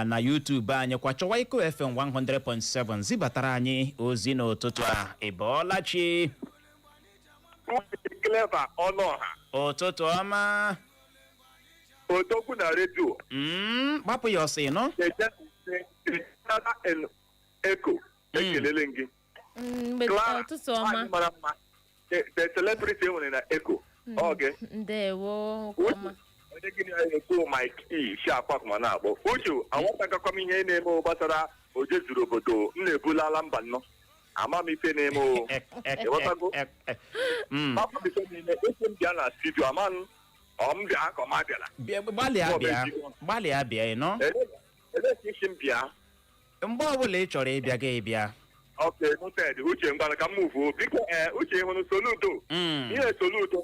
na YouTube anyị kwa chọwa Iko FM 100.7 zibatara anyị ozi n'ụtụtụ a. Ị bọọla chi? Clever ọnọha. Ụtụtụ ọma. Odogwu na redio. Gbapụ ya ọsị nọ. Eko. Ekelele gị. Ụtụtụ ọma. Mara mma. The celebrity enwere na Eko. Oge. Ndewo ọma. Onye gịnị anyị na-ekwu Mike E. si akwa kuma na-akpọ. Uche, anwụtakakwa m ihe na-eme gbasara oje zuru obodo m na-ebulala mba nnọọ. Ama m ife na-eme o. Ịghọtago? Papa m ife na-eme ese m bịa na studio ama m ọ bịa ka ọ ma bịara. Gbalịa bịa ị nọ. Ele ka isi m bịa. Mgbe ọbụla ị chọrọ ịbịa ga ịbịa. Okay, noted. Uche ngwana ka m move. Biko Uche hụrụ Soludo. Ihe Soludo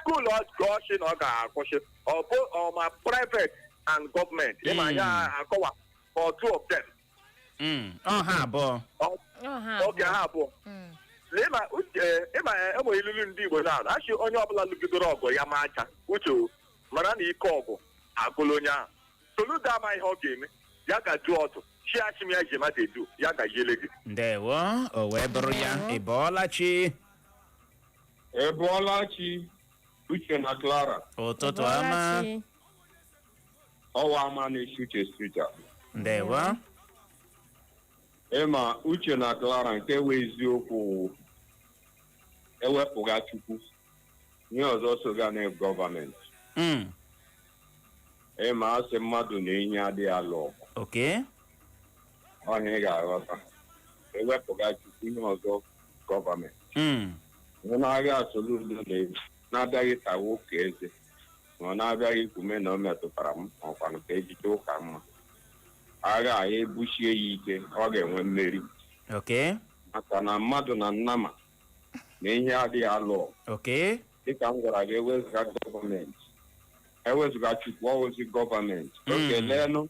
school ọchị na ọ ga-akwụsị. Ọ ma private and government. Ịma ya akọwa for two of them. Ha abụọ. Okay, ha abụọ. Ịma enwe ilulu ndị Igbo na achị onye ọbụla lụgidoro ọgụ ya ma acha. Uche mara na ike ọgụ agụlụ onye ahụ. Soludo amaghị ihe ọ ga-eme. Ya ga-jụ ọtụ. Chiachim ya Jemadedu ya ga-yele gị. Ndewo, o wee bụrụ ya. Ị bọọla chi? Ị bọọla chi? Uche na Clara. Ụtụtụ ọma. Ọwa ama na-esi Uche street a. Ndewo. Ịma Uche na Clara nke wee eziokwu ewepụga Chukwu. Ihe ọzọ soga na gọọmenti. Ịma asị mmadụ na enyi adịghị alụ ọgụ. Okay. Onye ga-aghọta ewepụga Chukwu ihe ọzọ gọọmenti. Ọ na-abịa Soludo na-abịaghị ka nwoke eze ma ọ na-abịaghị ikume na o metụtara m ọkwanụ ka ejide ụka mma agha anyị ebuchie ya ike ọ ga-enwe mmeri. Okay. Maka na mmadụ na nnama na ihe adịghị alụ. Okay. Dịka m gwara gị ewezụga gọọmenti ewezụga Chukwu ọwụzi gọọmenti oge leenụ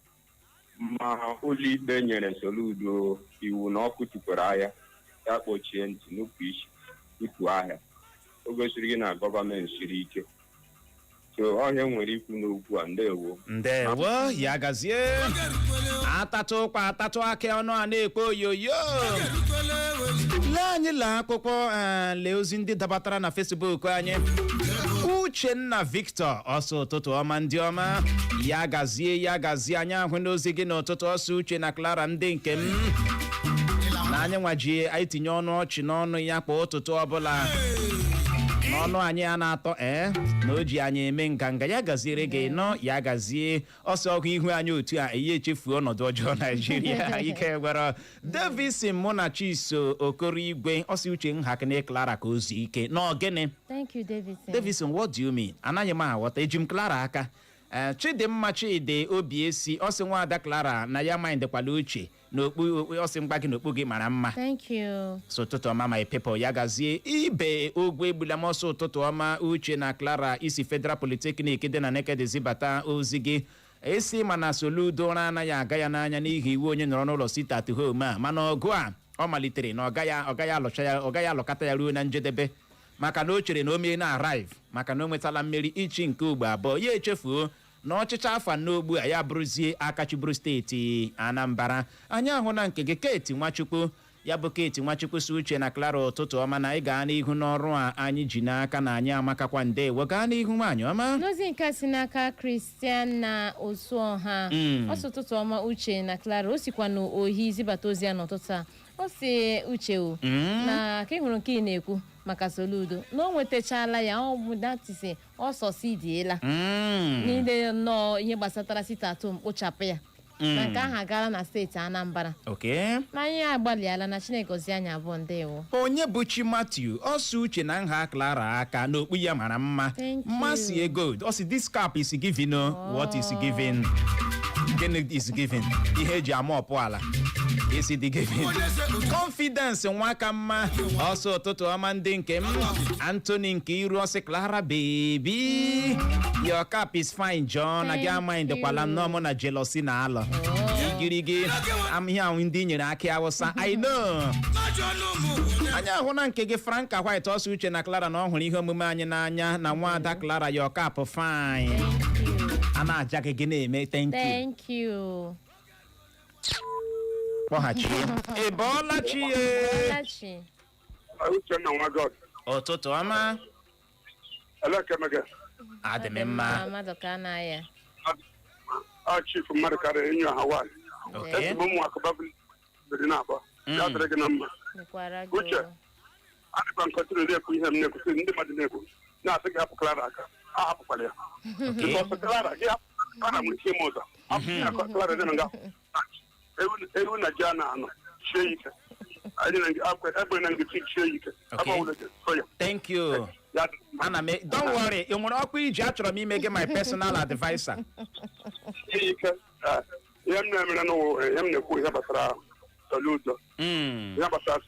ma ụlọikpe nyere Soludo iwu na ọkụ tukwere ahịa ya kpochie ntị n'ukwu isi ikwu ahịa o gosiri gị na gọọmenti siri ike. So onye nwere ikwu n'okwu a. Ndewo ya gazie. Atatụ ụkwa atatụ aka ọnụ a na-ekpo oyoyo. Lee anyị lee akwụkwọ lee ozi ndị dabatara na Facebook anyị. Uchenna Victor ọsọ ụtụtụ ọma ndị ọma ya gazie anyị ahụ n'ozi gị n'ụtụtụ ọsọ Uche na Clara ndị nke m na anyị nwaji anyị tinye ọnụ ọchị n'ọnụ ya kwa ụtụtụ ọbụla. n'ọnụ anyị a na-atọ na o ji anyị eme nganga ya gaziere gị nọ ya gazie ọsọ ọgụ ihu anyị otu a eyi echefuo ọnọdụ ọjọọ Naijiria ike gwara Davison Munachiso Okorigwe ọsị uche nhakịna Clara ka ozu ike n'ogene. Thank you, Davison. Davison, what do you mean? Anaghị m aghọta eji m Clara aka. Chidimma Chidi Obiesi ọsị nwaada Clara na ya maindekwala uche n'okpu ọsị mgba gị n'okpu gị mara mma. Thank you. So ụtụtụ ọma my people ya gazie ibe ogwe egbulamọsọ ụtụtụ ọma uche na Clara isi Federal Polytechnic dị na Nekede zibata ozi gị esi mana Soludo anaghị aga ya n'anya n'ihi iwu onye nọrọ n'ụlọ sit at home a mana ọgụ a ọ malitere na ọ gaghị alụkata ya ruo na njedebe maka na o chere na o mee na arrive maka na o nwetala mmeri ichi nke ugbo abụọ ya echefuo na ọchịchị afa n'ogbu a ya bụrụzie akachiburu steeti Anambra. Anyị ahụ na nke gị Kate Nwachukwu ya bụ Kate Nwachukwu si uche na Clara ụtụtụ ọma na ị gaa n'ihu n'ọrụ a anyị ji n'aka na anyị amakakwa ndewo gaa n'ihu nwaanyị ọma. N'ozi nke si n'aka Christian na Osuọha ọsụ ụtụtụ ọma uche na Clara o sikwa n'ohi zibata ozi ya n'ụtụtụ a o si uche na ka ị hụrụ nke ị na-ekwu maka Soludo na o nwetachala ya ọ bụ datise ọ sọsidiela n'ide nnọọ ihe gbasatara sitatom kpochapụ ya na nke ahụ agara na steeti Anambra. Na anyị agbalịala na Chineke gozie anyị abụọ ndewo. Onye bụ Chi Matthew ọsụ uche na nha Clara aka n'okpu ya mara mma mmasị ego ọsị this cap is giving what is giving gịnị is giving ihe eji ama ọpụ ala isi dị giving confidence nwa ka mma ọsọ ụtụtụ ọma ndị nke m Anthony nke iru ọsị Clara baby your cap is fine John na gị amaghịndekwala nnọọ mụ na jealousy na alọ igirigi ihe ahụ ndị nyere akị awụsa I know anyị ahụ na nke gị Franka White ọsọ uche na Clara na ọ hụrụ ihe omume anyị n'anya na nwaada Clara your cap fine a na-aja gị na-eme thank you kpọghachi ị bọọla chi ụtụtụ ọma adị m mma Chief mmadụ karịa enyi ọha nwaanyị ezigbo ụmụaka biri na-abụọ ya dịrị gị na mma uche adịkwa nkọtịrị na-ekwu ihe m na-ekwusi ndị mmadụ na-ekwu na-asị gị hapụ Clara aka ahapụkwala ya ọsọ Clara gị hapụ nwere ike ime ụzọ hapụ ya ka Clara dị na nga ewu na ji a na-anọ chie ike egbe na ngị chie ike thank you ana m don't worry ị nwere ọkụ iji achọrọ m ime gị my personal advisor ike ihe m na-emere n'ụwa ihe m na-ekwu ihe gbasara Soludo ihe gbasara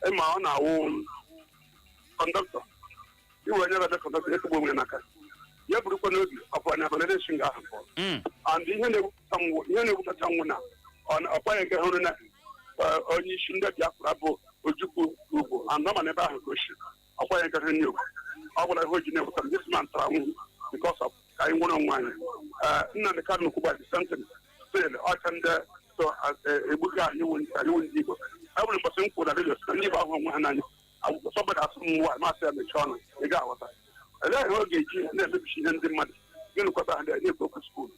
ịma ọ na-awụ kọndọktọ iwe onye rebe kọndọktọ ezigbo onwe n'aka ya bụrụkwa n'obi ọpụ anya validation ga ahụ and ihe na-ewutacha nwụ na ọkpanye nke hụrụ na onye isi ndị Biafra bụ Ojukwu ugwu anọ ma n'ebe ahụ ka o si ọkpanye nke hụrụ n'ugwu ọ bụla ihe o ji na-ewuta this man tara nwụ because of ka anyị nwere onwe anyị Nnamdi Kanu kwuba dissenting still ọcha ndị so egbuga anyị wụ ndị Igbo ọ bụrụ mgbasị m kwuru na redio na ndị Igbo ahụ onwe ha n'anya sọbada asụ m nwa masị ya mechie ọnụ ị ga-aghọta elee ihe ọ ga-eji na-emebichi ihe ndị mmadụ gịnụkọta ha na-ekwu okwu skuul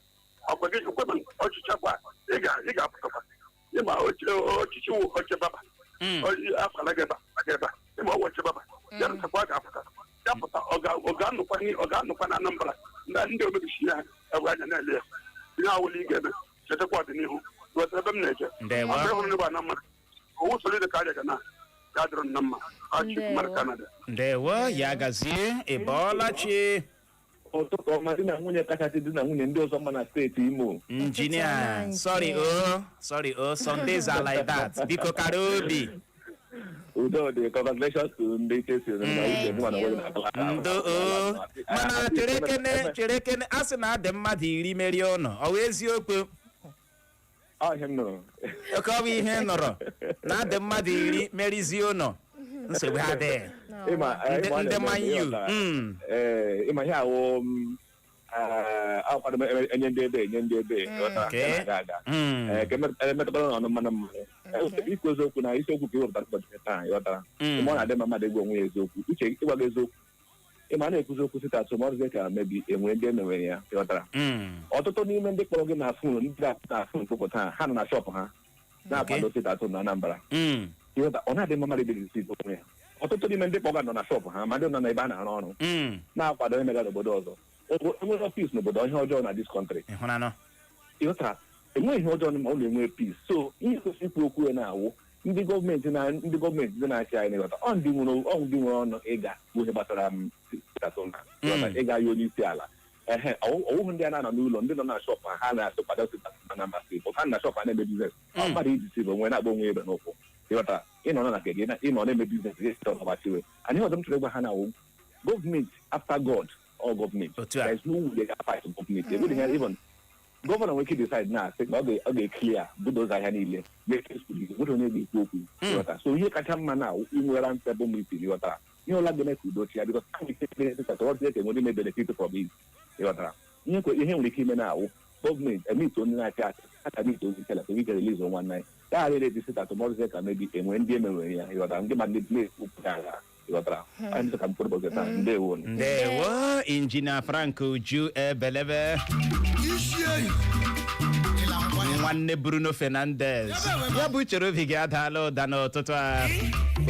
ọkwa gị ekweba ọchịchị gwa ị ga-apụtakwa ịma ọchịchị wụ oche baba afọla gị ebe ịma ọgwụ oche baba ya ntakwa ga-apụta ya pụta ọ ga-anụkwa na Anambra ndị omebichi ya egwe anya na-ele ya ihe awụla ị ga-eme chetakwa ọdịnihu weta ebe m na-eje hụrụ n'ịgba na mmadụ owu Soludo ka aja na ya dịrị na mma ndewo ya gazie ị bọọla chi ụtụtụ ọma di na nwunye kachasị di na nwunye ndị ọzọ mma na steeti Imo injinia sorry Sundays are like that biko karịa obi udo dị congratulations to ndị chesi ndo mana chere kene a sị na adị mmadụ 10 merie ụnọ ọ wụ eziokwu oke ọ bụ ihe nọrọ na adị mmadụ 10 merizie ụnọ nsogbu ha dị ndị manyu ịma ihe awụ akwado enye ndị ebe emetụtara n'ọnụ mmanụ mmanụ ikwu eziokwu na isiokwu ka iwepụtara ụbọchị taa ịghọtara ma ọ na-adị mma mmadụ egwu onwe ya eziokwu uche ịgwa gị eziokwu ịma na-ekwuzi okwu site atụ ma ọrụzie ka mebi enwere ndị emewere ya ịghọtara ọtụtụ n'ime ndị kpọrọ gị na fon ndị na fon kpụpụta ha nọ na shọpụ ha na-akwado site atụ na Anambra ọ na-adị mma mmadụ idezi onwe ya ọtụtụ n'ime ndị kpọga nọ na shọpụ ha ma ndị nọ n'ebe a na-arụ ọrụ na-akwado emega n'obodo ọzọ enwere peace n'obodo ihe ọjọọ na dis country ịghọtara enweghị ihe ọjọọ ma ọ na-enwe peace so ihe kwesịrị ikwu okwu ya na-awụ ndị gọọmenti ndị na-achị anyị n'ịghọta ọ ndị nwere ọnụ ịga bụ ihe gbasara ịga ya onye isi ala ọwụhụ ndị a na-anọ n'ụlọ ndị nọ na shọpụ ha na-asụkwado Anambra steeti ha na shọpụ a na-eme biznes ọ mmadụ iji si bụ onwe na-agba onwe ebe n'ụkwụ ịghọta ịnọ na nke gị ịnọ na-eme biznes gị site ọgbachiwe anyị ọzọ m chọrọ ịgwa ha na gọọmenti after God or gọọmenti there is no way they can fight gọọmenti egodị ha even gọvanọ nwere ike decide na-asị na ọ ga-eklia budoza ahịa niile nwere onye ga-ekwu okwu ịghọta so ihe kacha mma na inwera nsebụ miti ịghọtara ihe ọla ga-eme ka udo chi ya bikọs a nwere ike enwere ime benefit from it ịghọtara ihe nwere ike ime na-awụ gọọmenti emiti onye na-achị achị aka miti onye ikele ike reliz nwa nna ya gagharịrị edisi atụmọzụze ka mebi enwere ndị emenwere ya ịghọtara ndị ma ndị ble okwu agha ịghọtara anyị ka mkpụrụ bọzeta ndewo injinia Frank Uju Ebelebe nwanne Bruno Fernandez ya bụ chere obi gị adaala ụda n'ụtụtụ a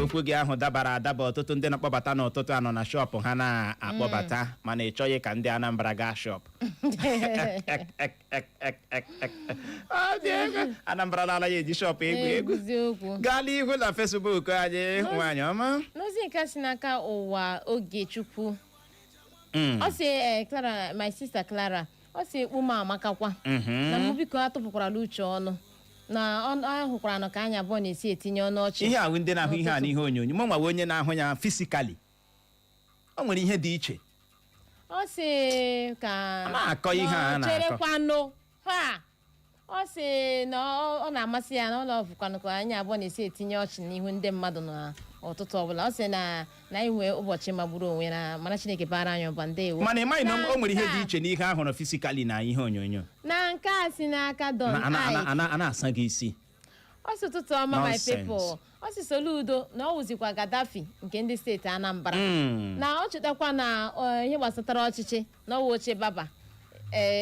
okwu gị ahụ dabara adaba ọtụtụ ndị na-akpọbata n'ụtụtụ a nọ na shọpụ ha na-akpọbata mana ị chọghị ka ndị Anambra gaa shọpụ Anambra lala ya eji shọpụ egwu gaala ihu na Facebook anyị nwaanyị ọma n'ozi nke si n'aka ụwa Ogechukwu ọ sị Clara, my sister Clara ọ sị ekpu m amakakwa na mụ biko atụpụkwara uche ọnụ na ọ hụkwara nọ ka anya abụọ na-esi etinye ọnụ ọchị ihe ahụ ndị na-ahụ ihe a n'ihe onyonyo mụ nwa onye na-ahụ ya fisikali o nwere ihe dị iche ọ sị ka na-akọ ihe a na-akọ cherekwanụ ha ọ sị na ọ na-amasị ya na ụlọ ọfụkwanụ ka anya abụọ na-esi etinye ọchị n'ihu ndị mmadụ n'ụtụtụ ọbụla ọ sị na inwe ụbọchị magburu onwe na mana Chineke bara anyị ụba ndewo mana ịmaghị na o nwere ihe dị iche n'ihe ahụrụ fisikali na ihe onyonyo na nke a si n'aka Don a na-asa gị isi ọ sị ụtụtụ ọma my people ọ sị Soludo na ọ wụzikwa Gaddafi nke ndị steeti Anambra na ọ chetakwa na ihe gbasatara ọchịchị na ọwa oche baba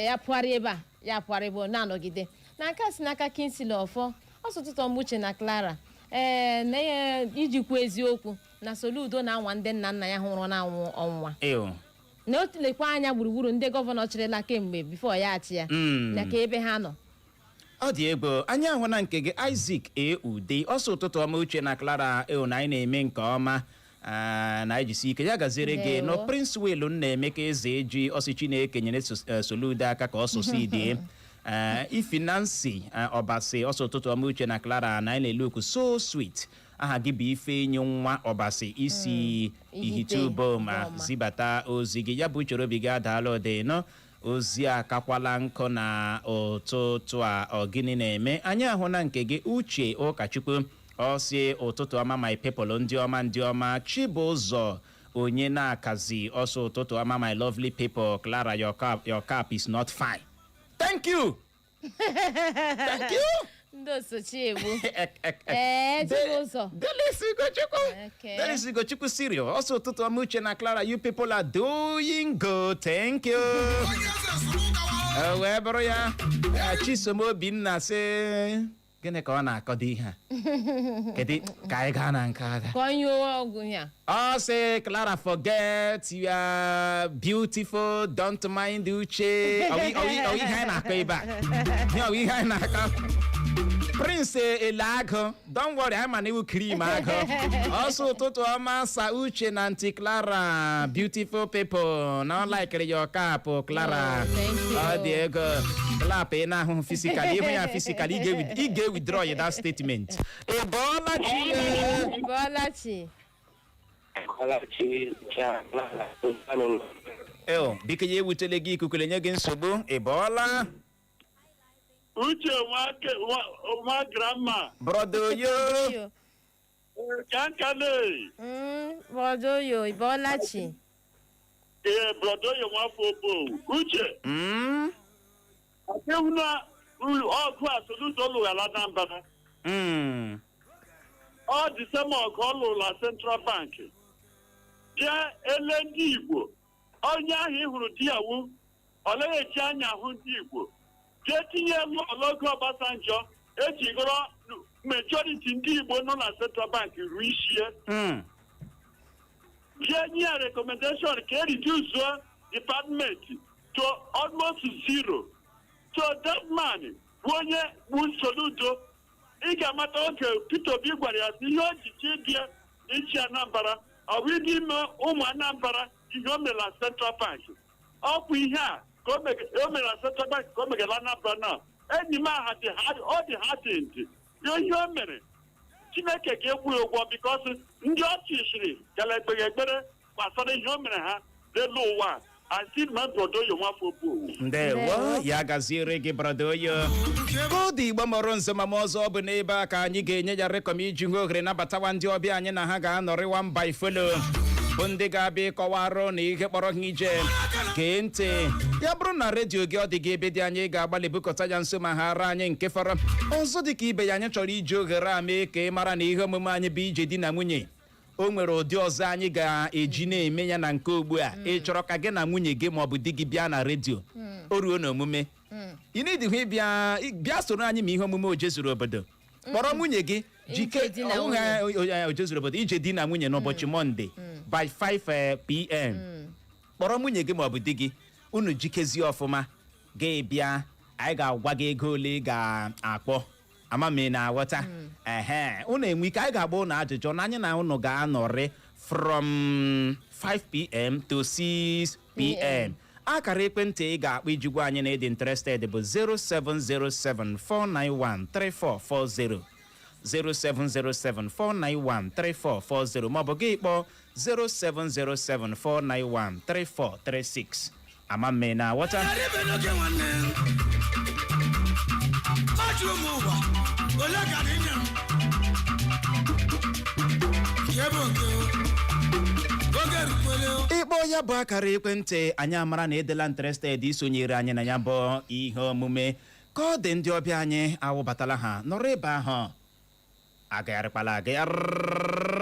ya pụgharị ebe a ya pụgharị ebe na-anọgide na nke a si n'aka Kinsili Ọfọ ọ sị ụtụtụ ọma Uche na Clara na ijikwa eziokwu na Soludo na-anwa ndị nna nna ya hụrụ na-anwụ ọnwa na o tilekwa anya gburugburu ndị gọvanọ chịrịla kemgbe bifo ya achị ya na ka ebe ha nọ ọ dị egbo anyị ahụ na nke gị Isaac Ude ọsọ ụtụtụ ọma Uche na Clara na anyị na-eme nke ọma na ejisi ike ya gaziere gị no Prince Will na-emeka eze eji ọsị Chineke nyere Soludo aka ka ọ sụsị dị Ifinansi Ọbasi ọsọ ụtụtụ ọma Uche na Clara na anyị na-ele okwu so sweet aha gị bụ Ifenyi nwa Ọbasi isi Ihitubo ma zibata ozi gị ya bụ chere obi gị adaala ụdị nọ ozi a kakwala nkụ na ụtụtụ a ọgịnị na-eme anyị ahụ na nke gị Uche Ụkachukwu ọsị ụtụtụ ọma my people ndị ọma Chibụzọ onye na-akazi ọsọ ụtụtụ ọma my lovely people Clara your cap is not fine. Thank you. Thank you. ndị osochi egbu Chibụzọ Delisi Gochukwu Sirio ọsọ ụtụtụ ọma Uche na Clara you people are doing good. Thank you. wee bụrụ ya Chisom Obinna sị gịnị ka ọ na-akọdo ihe a kedu ka anyị gaa na nke agha ọ sị Clara forget you are beautiful don't mind Uche ọ ihe anyị na-akọ ebe a ihe anyị na-akọ Prince Eleagụ don't worry I'm an iwu cream agụ ọsọ ụtụtụ ọma sa Uche na Aunty Clara beautiful people na ọ like your cap Clara ọ dị ego clap ị na-ahụ physical ịhụ ya physical ị ga-withdraw ya that statement. Biko ya ewutele gị ikuku nye gị nsogbu ịbọọla Uche nwa grandma. Brodo yo. Kankale. Brodo yo Ibolachi. Brodo yo nwa fobo. Uche. Akewuna ọgụ a Soludo lụrụ ala Anambra. Ọ dị sema ọgụ ọ lụrụ la Central Bank. Ya ele ndị Igbo. Onye ahụ ị hụrụ di ya wu. Ọ naghị eji anya ahụ ndị Igbo. Jee tinye logo Obasanjo ejigoro majority ndị Igbo nọ na Central Bank ruo ishie jee nye ya recommendation ka e reduce department to almost zero. So that man bụ onye bụ Soludo, ị ga-amata oge Peter Obi gwara ya ihe o ji chibie ichi Anambra, ọ bụ ịdị ime ụmụ Anambra ihe o mere na Central Bank. Ọ bụ ihe a ka o mere na Central Bank ka o megara Anambra na enyi m aha ọ dị hadịnd ihe o mere Chineke ga-ekwu ya ụgwọ because ndị ọchịchịrị gara ekpere gbasara ihe o mere ha n'elu ụwa. Ndewo ya gaziere gị Bradoyo. Kodi Igbo mọrọ nzemama ọzọ bụ n'ebe a ka anyị ga-enye ya rekom iji hụ ohere nabatawa ndị ọbịa anyị na ha ga-anọrịwa mba ifolo bụ ndị ga-abịa ịkọwarụ na ihe kpọrọ ha ije. Gee ntị, ya bụrụ na redio gị ọ dị gị ebe dị anyị ga-agbalị bukọta ya nso ma ha ara anyị nke fọrọ ọzọ dị ka ibe ya anyị chọrọ iji ohere a mee ka ị mara na ihe omume anyị bụ ije di na nwunye. O nwere ụdị ọzọ anyị ga-eji na-eme ya na nke ugbu a ị chọrọ ka gị na nwunye gị maọbụ di gị bịa na redio o ruo n'omume ị na-edihụ bịa soro anyị ma ihe omume ojezuru obodo kpọrọ nwunye gị jike ojezuru obodo ije di na nwunye n'ụbọchị Mọnde by 5 p.m. kpọrọ nwunye gị maọbụ di gị unu jikezie ọfụma gị bịa anyị ga-agwa gị ego ole ị ga-akpọ amami na aghọta unu enwe ike anyị ga-agba unu ajụjụ na anyị na unu ga-anọrị from 5 p.m. to 6 p.m. akara ekwentị ị ga-akpọ iji gwa anyị na ịdị interested bụ 07074913440 07074913440 maọbụ gị kpọọ 07074913436 amami na aghọta ịkpọ ya bụ akara ekwentị anyị amara na edela interested isonyere anyị na ya bụ ihe omume ka ọ dị ndị ọbịa anyị awụbatala ha nọrọ ebe ahụ agagharịkwala agagharị